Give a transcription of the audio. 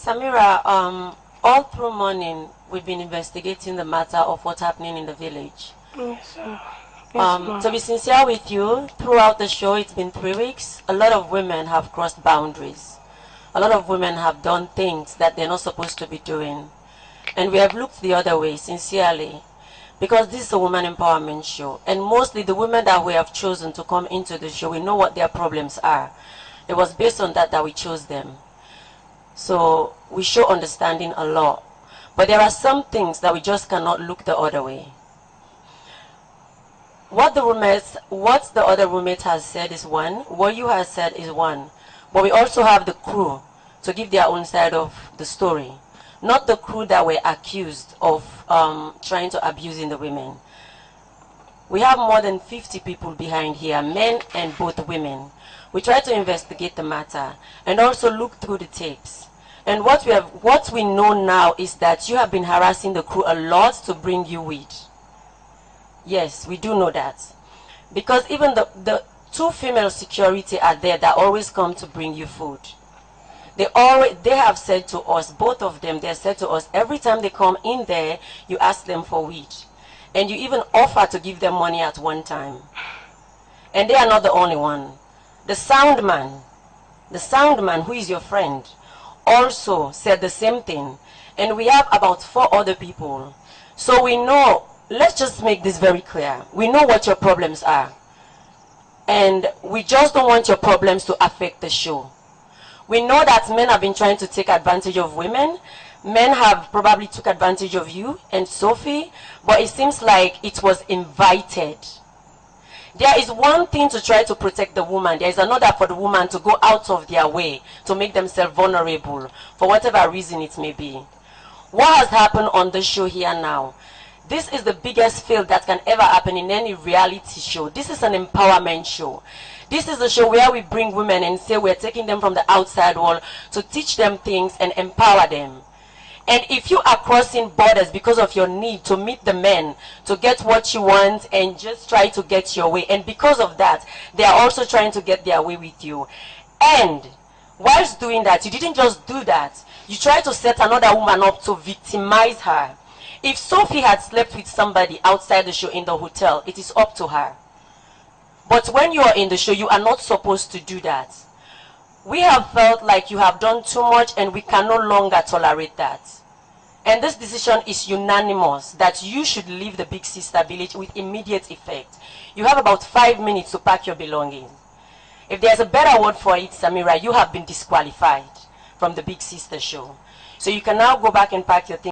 Samira, all through morning, we've been investigating the matter of what's happening in the village. Yes, sir. Yes, To be sincere with you, throughout the show, it's been 3 weeks, a lot of women have crossed boundaries. A lot of women have done things that they're not supposed to be doing. And we have looked the other way, sincerely, because this is a woman empowerment show. And mostly the women that we have chosen to come into the show, we know what their problems are. It was based on that we chose them. So we show understanding a lot. But there are some things that we just cannot look the other way. What the other roommate has said is one, what you have said is one. But we also have the crew to give their own side of the story. Not the crew that were accused of trying to abuse the women. We have more than 50 people behind here, men and both women. We try to investigate the matter and also look through the tapes. And what we know now is that you have been harassing the crew a lot to bring you weed. Yes, we do know that. Because even the two female security are there that always come to bring you food. They have said to us, both of them, they said to us, every time they come in there, you ask them for weed. And you even offer to give them money at one time. And they are not the only one. The sound man who is your friend, also said the same thing. And we have about 4 other people. So we know, let's just make this very clear. We know what your problems are. And we just don't want your problems to affect the show. We know that men have been trying to take advantage of women. Men have probably took advantage of you and Sophie, but it seems like it was invited. There is one thing to try to protect the woman. There is another for the woman to go out of their way to make themselves vulnerable for whatever reason it may be. What has happened on the show here now? This is the biggest fail that can ever happen in any reality show. This is an empowerment show. This is a show where we bring women and say we're taking them from the outside world to teach them things and empower them. And if you are crossing borders because of your need to meet the men, to get what you want and just try to get your way, and because of that, they are also trying to get their way with you. And whilst doing that, you didn't just do that. You tried to set another woman up to victimize her. If Sophie had slept with somebody outside the show in the hotel, it is up to her. But when you are in the show, you are not supposed to do that. We have felt like you have done too much and we can no longer tolerate that. And this decision is unanimous that you should leave the Big Sister village with immediate effect. You have about 5 minutes to pack your belongings. If there's a better word for it, Samira, you have been disqualified from the Big Sister show. So you can now go back and pack your things.